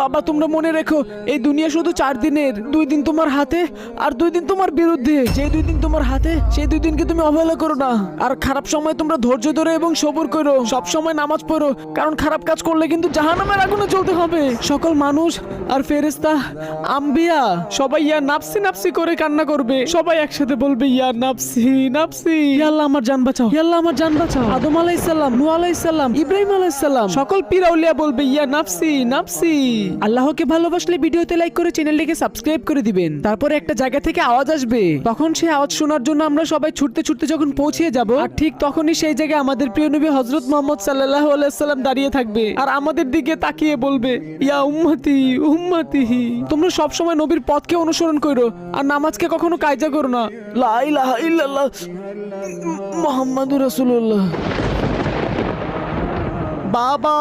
বাবা তোমরা মনে রেখো এই দুনিয়া শুধু 4 দিনের, 2 দিন তোমার হাতে আর 2 দিন তোমার বিরুদ্ধে। যে 2 দিন তোমার হাতে সেই 2 দিনকে তুমি অবহেলা করো না। আর খারাপ সময় তোমরা ধৈর্য ধরো এবং সবর করো, সব সময় নামাজ পড়ো, কারণ খারাপ কাজ করলে কিন্তু জাহান্নামের আগুনে জ্বলতে হবে। সকল মানুষ আর ফেরেশতা, আম্বিয়া সবাই ইয়া নাফসি নাফসি করে কান্না করবে। সবাই একসাথে বলবে ইয়া নাফসি নাফসি, ইয়া আল্লাহ আমার জান বাঁচাও, ইয়া আল্লাহ আমার জান বাঁচাও। আদম আলাইহিস সালাম, নূহ আলাইহিস সালাম, ইব্রাহিম আলাইহিস সালাম, সকল পীর আউলিয়া বলবে ইয়া নাফসি নাফসি। আল্লাহকে ভালোবাসলে ভিডিওতে লাইক করে চ্যানেলটিকে সাবস্ক্রাইব করে দিবেন। তারপরে একটা জায়গা থেকে আওয়াজ আসবে, তখন সেই আওয়াজ শোনার জন্য আমরা সবাই ছুটতে ছুটতে যখন পৌঁছে যাব, আর ঠিক তখনই সেই জায়গায় আমাদের প্রিয় নবী হযরত মুহাম্মদ সাল্লাল্লাহু আলাইহি ওয়াসাল্লাম দাঁড়িয়ে থাকবে আর আমাদের দিকে তাকিয়ে বলবে ইয়া উম্মতি উম্মতি। তোমরা সব সময় নবীর পথকে অনুসরণ করো আর নামাজকে কখনো কায়জা করো না। লা ইলাহা ইল্লাল্লাহ মুহাম্মাদুর রাসূলুল্লাহ। বাবা